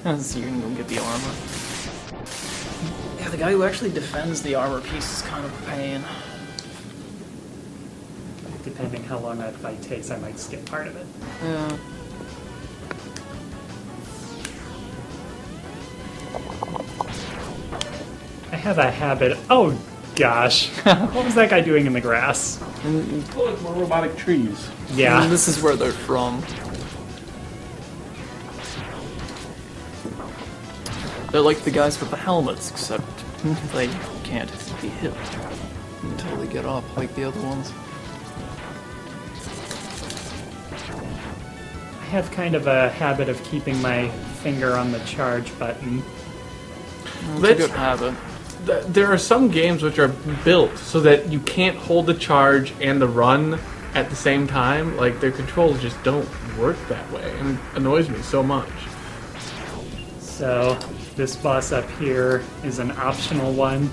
So you can go get the armor. Yeah, the guy who actually defends the armor piece is kind of a pain. Depending how long that fight takes, I might skip part of it. Yeah. I have a habit. Oh gosh, what was that guy doing in the grass? Look, more robotic trees. Yeah, And this is where they're from. They're like the guys with the helmets, except they can't be hit until they get up like the other ones. I have kind of a habit of keeping my finger on the charge button. It's a good habit. There are some games which are built so that you can't hold the charge and the run at the same time. Like, their controls just don't work that way, and it annoys me so much. So this boss up here is an optional one.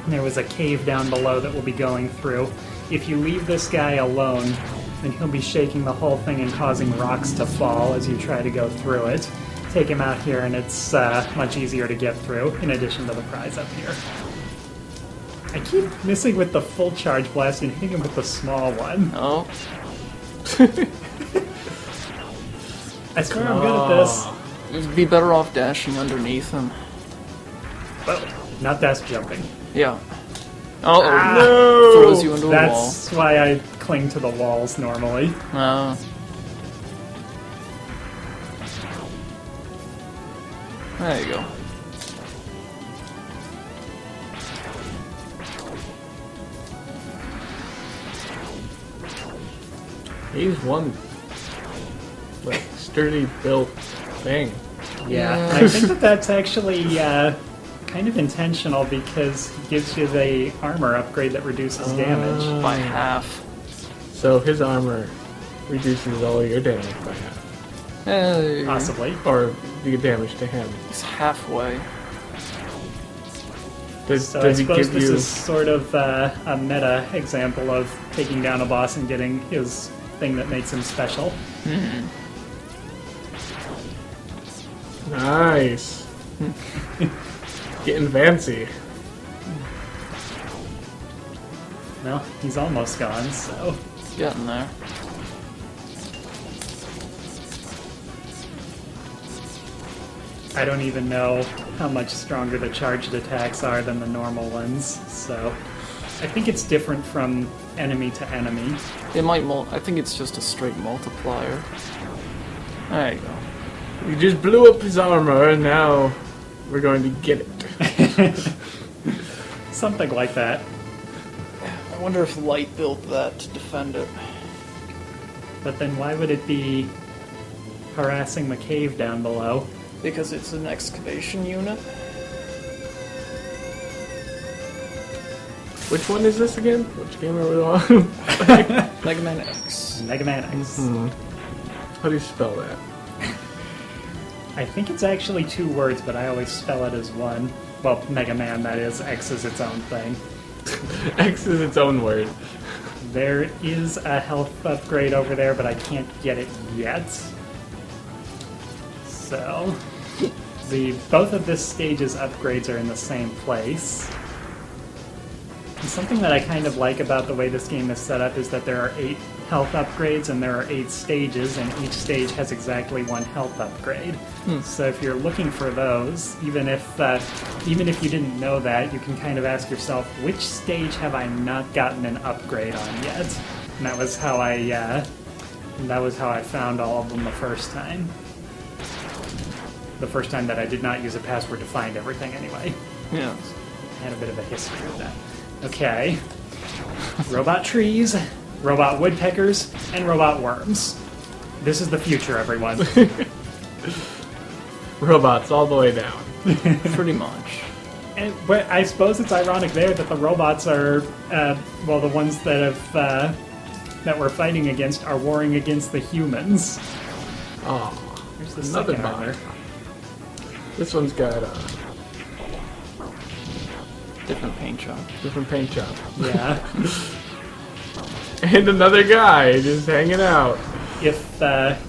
There was a cave down below that we'll be going through. If you leave this guy alone, then he'll be shaking the whole thing and causing rocks to fall as you try to go through it. Take him out here and it's much easier to get through, in addition to the prize up here. I keep missing with the full charge blast and hitting him with the small one. Oh. I swear I'm good at this. You'd be better off dashing underneath him. Well, not dash jumping. Yeah. Oh, No! throws you into a wall. That's why I cling to the walls normally. There you go. He's one like sturdy built thing. Yeah, Yeah. I think that that's actually kind of intentional because he gives you the armor upgrade that reduces damage. By half. So his armor reduces all your damage by half. Hey. Possibly. Or the damage to him. He's halfway. Does So I he suppose give this you... is sort of a meta example of taking down a boss and getting his thing that makes him special. Nice. Getting fancy. Well, he's almost gone, so... Getting there. I don't even know how much stronger the charged attacks are than the normal ones, so... I think it's different from enemy to enemy. It might I think it's just a straight multiplier. There you go. We just blew up his armor, and now we're going to get it. Something like that. I wonder if Light built that to defend it. But then why would it be harassing the cave down below? Because it's an excavation unit. Which one is this again? Which game are we on? Megaman X. Megaman X. How do you spell that? I think it's actually 2 words, but I always spell it as one. Well, Mega Man, that is. X is its own thing. X is its own word. There is a health upgrade over there, but I can't get it yet. So, both of this stage's upgrades are in the same place. And something that I kind of like about the way this game is set up is that there are 8 health upgrades and there are 8 stages, and each stage has exactly 1 health upgrade. So if you're looking for those, even if you didn't know that, you can kind of ask yourself, which stage have I not gotten an upgrade on yet? And that was how I found all of them the first time. The first time that I did not use a password to find everything anyway. Yeah. I had a bit of a history with that. Okay. Robot trees, robot woodpeckers, and robot worms. This is the future, everyone. Robots all the way down. Pretty much. But I suppose it's ironic there that the robots are, the ones that that we're fighting against are warring against the humans. Oh, There's the another second bot. armor. This one's got Different paint job. different paint job. Yeah. And another guy just hanging out. If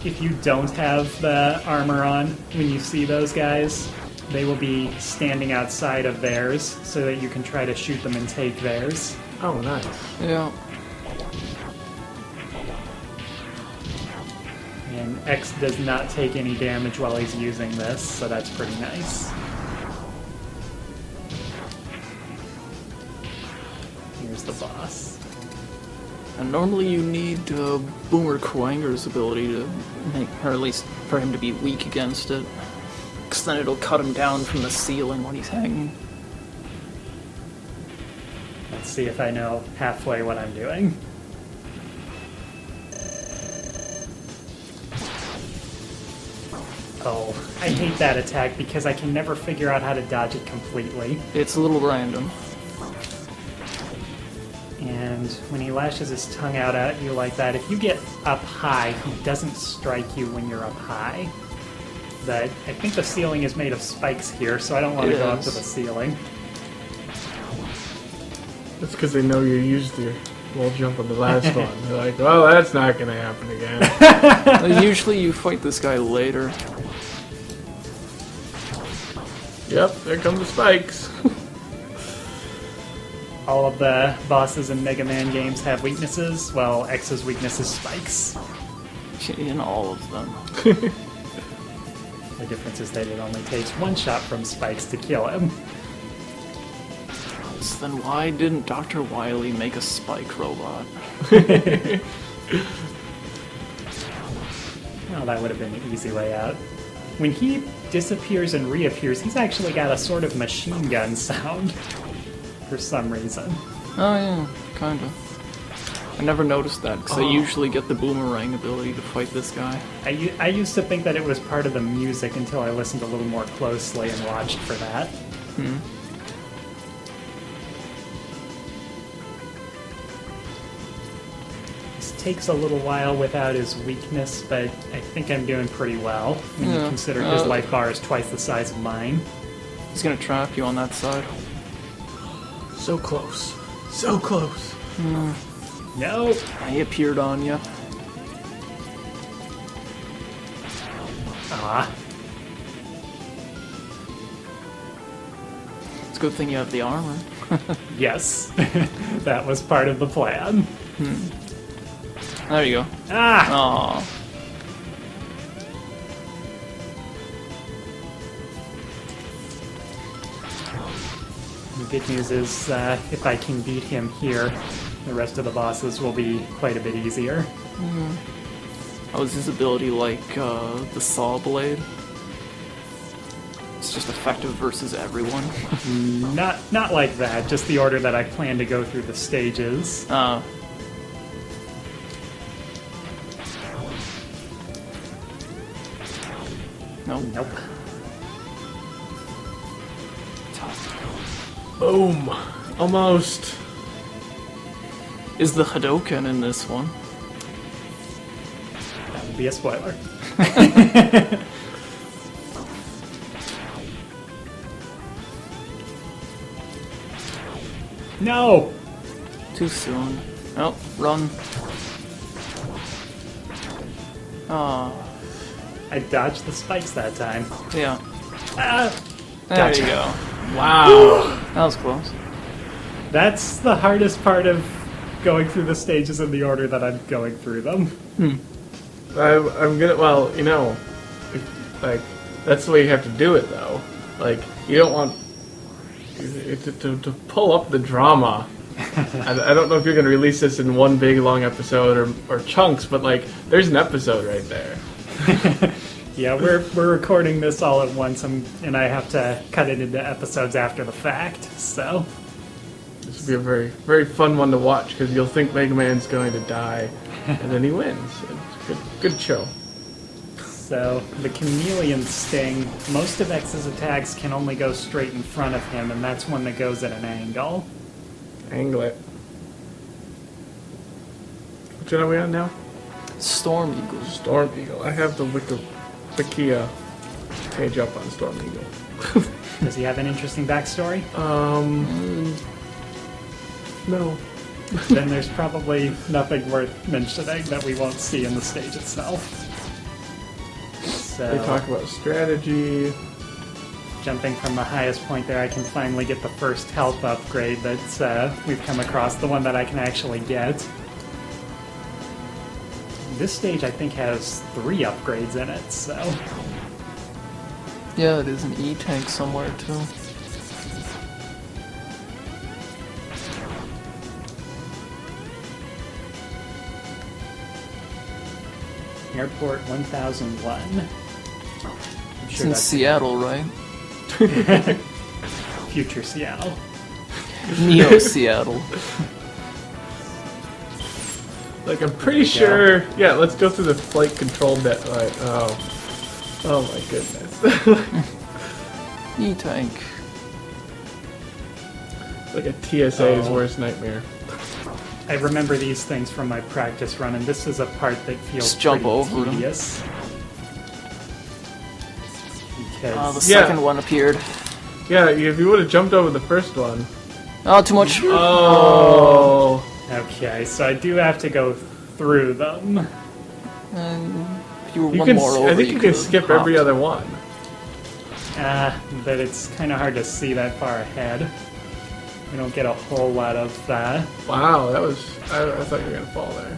if you don't have the armor on, when you see those guys, they will be standing outside of theirs so that you can try to shoot them and take theirs. Oh, nice. Yeah. And X does not take any damage while he's using this, so that's pretty nice. Here's the boss. And normally you need Boomer Quanger's ability to make, or at least for him to be weak against it. Because then it'll cut him down from the ceiling when he's hanging. Let's see if I know halfway what I'm doing. Oh, I hate that attack because I can never figure out how to dodge it completely. It's a little random. And when he lashes his tongue out at you like that, if you get up high, he doesn't strike you when you're up high. But I think the ceiling is made of spikes here, so I don't want to go up to the ceiling. That's because they know you used your wall jump on the last one. They're like, well, that's not going to happen again. Usually you fight this guy later. Yep, there come the spikes. All of the bosses in Mega Man games have weaknesses. Well, X's weakness is spikes. In all of them. The difference is that it only takes one shot from spikes to kill him. So then why didn't Dr. Wily make a spike robot? Well, that would have been the easy way out. When he disappears and reappears, he's actually got a sort of machine gun sound. For some reason. Oh yeah, kinda. I never noticed that, because I usually get the boomerang ability to fight this guy. I used to think that it was part of the music until I listened a little more closely and watched for that. This takes a little while without his weakness, but I think I'm doing pretty well when you consider his life bar is twice the size of mine. He's gonna trap you on that side. So close. So close. No! He appeared on you. Ah. It's a good thing you have the armor. Yes. That was part of the plan. There you go. Ah! Aww. The good news is if I can beat him here, the rest of the bosses will be quite a bit easier. Oh, is his ability like the saw blade? It's just effective versus everyone. Not like that, just the order that I plan to go through the stages. Nope. Boom. Almost. Is the Hadoken in this one? That would be a spoiler. No! Too soon. Oh, run. Oh, I dodged the spikes that time. yeah. Ah! There Gotcha. you go. Wow. That was close. That's the hardest part of going through the stages in the order that I'm going through them. I'm gonna, well, you know, like, that's the way you have to do it, though. Like, you don't want to pull up the drama. I don't know if you're gonna release this in one big long episode or chunks, but like, there's an episode right there. Yeah, we're recording this all at once, and I have to cut it into episodes after the fact, so... This will be a very, very fun one to watch, because you'll think Mega Man's going to die, and then he wins. It's a good show. So, the Chameleon Sting, most of X's attacks can only go straight in front of him, and that's one that goes at an angle. Angle it. Which one are we on now? Storm Eagle. Storm Eagle. I have the Wikia page up on Storm Eagle. Does he have an interesting backstory? No. Then there's probably nothing worth mentioning that we won't see in the stage itself. So They talk about strategy. jumping from the highest point there, I can finally get the first health upgrade that we've come across, the one that I can actually get. This stage, I think, has 3 upgrades in it, so... Yeah, there's an E-tank somewhere, too. Airport 1001. I'm It's sure in that's Seattle, right? future Seattle. Neo Seattle. Like, I'm pretty sure... Yeah, let's go through the flight control bit. Like, oh my goodness. E-tank. Like a TSA's Oh. worst nightmare. I remember these things from my practice run, and this is a part that feels Just jump pretty over them. tedious. The Because Yeah. second one appeared. Yeah, if you would have jumped over the first one. Oh, too much. Oh. okay, so I do have to go through them. And if you were You one can, more over, I think you can could've skip every hopped. other one. But it's kind of hard to see that far ahead. We don't get a whole lot of that. Wow, that was... I thought you were going to fall there.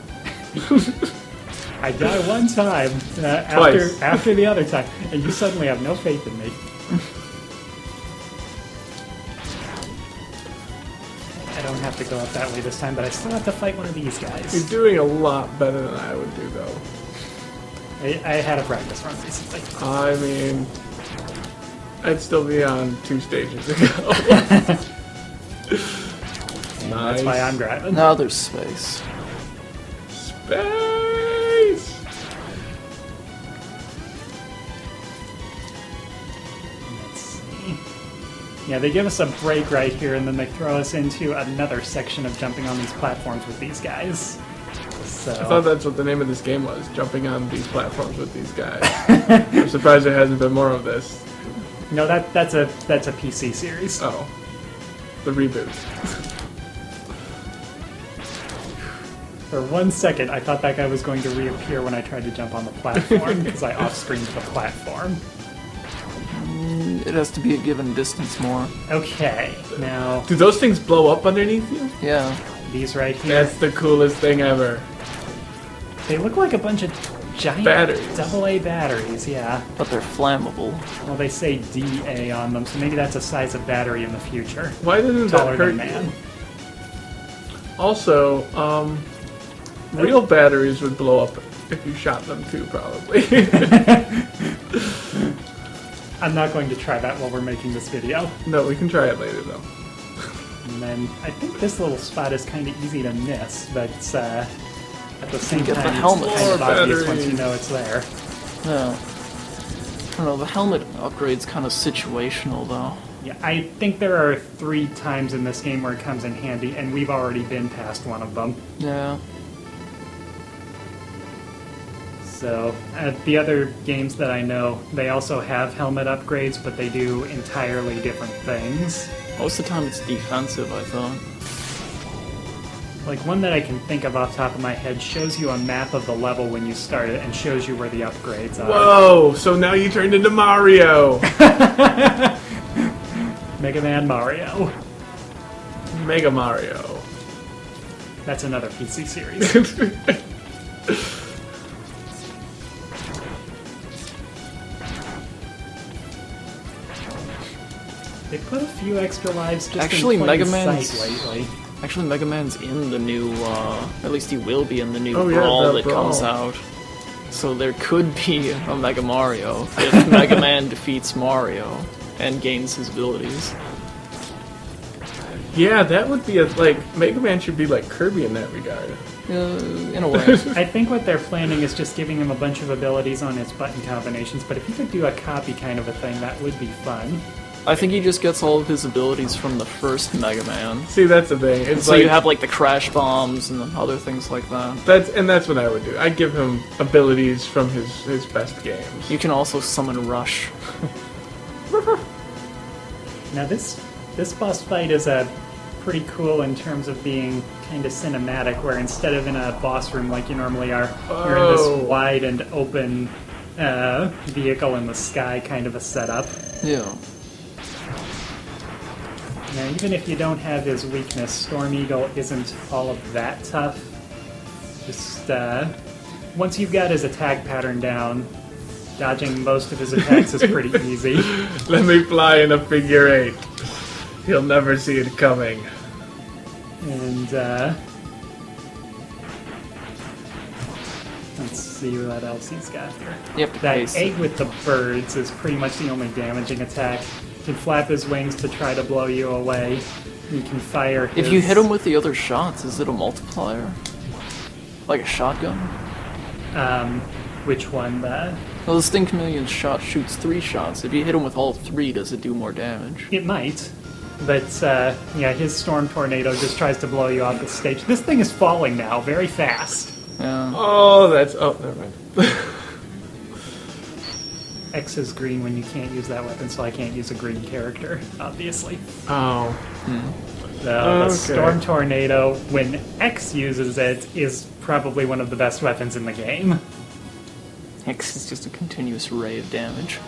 I die one time Twice. after the other time, and you suddenly have no faith in me. I don't have to go up that way this time, but I still have to fight one of these You're guys. doing a lot better than I would do, though. I had a practice run recently. I mean... I'd still be on 2 stages ago. And that's why I'm driving. Now there's space. Space! Let's see. Yeah, they give us a break right here, and then they throw us into another section of jumping on these platforms with these guys. So I thought that's what the name of this game was, jumping on these platforms with these guys. I'm surprised there hasn't been more of this. no, that's a PC series. Oh. The reboot. For 1 second, I thought that guy was going to reappear when I tried to jump on the platform because I off-screened the platform. It has to be a given distance more. Okay, now Do those things blow up underneath you? Yeah. these right here, That's the coolest thing ever. they look like a bunch of giant Batteries. AA batteries, yeah. But they're flammable. Well, they say DA on them, so maybe that's a size of battery in the future. Why doesn't Taller that hurt than man. you? Also, real batteries would blow up if you shot them too, probably. I'm not going to try that while we're making this video. No, we can try it later, though. And then I think this little spot is kind of easy to miss, but at the same get the time, helmet. it's kind of More obvious once you batteries. know it's there. Yeah. I don't know, the helmet upgrade's kind of situational, though. Yeah, I think there are 3 times in this game where it comes in handy, and we've already been past one of them. Yeah. So, the other games that I know, they also have helmet upgrades, but they do entirely different things. Most of the time it's defensive, I thought. Like, one that I can think of off the top of my head shows you a map of the level when you start it and shows you where the upgrades are. Whoa! So now you turned into Mario! Mega Man Mario. Mega Mario. That's another PC series. They put a few extra lives just Actually, in plain Mega Man's- sight lately. Actually, Mega Man's in the new, at least he will be in the new Oh, yeah, Brawl the that Brawl. comes out. So there could be a Mega Mario if Mega Man defeats Mario and gains his abilities. Yeah, that would be like, Mega Man should be like Kirby in that regard. In a way. I think what they're planning is just giving him a bunch of abilities on his button combinations, but if you could do a copy kind of a thing, that would be fun. I think he just gets all of his abilities from the first Mega Man. See, that's the thing. It's So like, you have like the crash bombs and other things like that. that's what I would do. I'd give him abilities from his best games. You can also summon Rush. Now this boss fight is pretty cool in terms of being kind of cinematic, where instead of in a boss room like you normally are, you're in Oh. this wide and open vehicle in the sky kind of a setup. Yeah. Now, even if you don't have his weakness, Storm Eagle isn't all of that tough. Just, once you've got his attack pattern down, dodging most of his attacks is pretty easy. Let me fly in a figure 8. He'll never see it coming. And, let's see what else he's got here. You have to That pace. egg with the birds is pretty much the only damaging attack. He can flap his wings to try to blow you away. You can fire his... If you hit him with the other shots, is it a multiplier? Like a shotgun? Which one? Well, the Sting Chameleon's shot shoots 3 shots. If you hit him with all 3, does it do more damage? It might. But, yeah, his Storm Tornado just tries to blow you off the stage. This thing is falling now, very fast. Yeah. Oh, that's... Oh, never mind. X is green when you can't use that weapon, so I can't use a green character, obviously. Oh. The Okay. Storm Tornado, when X uses it, is probably one of the best weapons in the game. X is just a continuous ray of damage.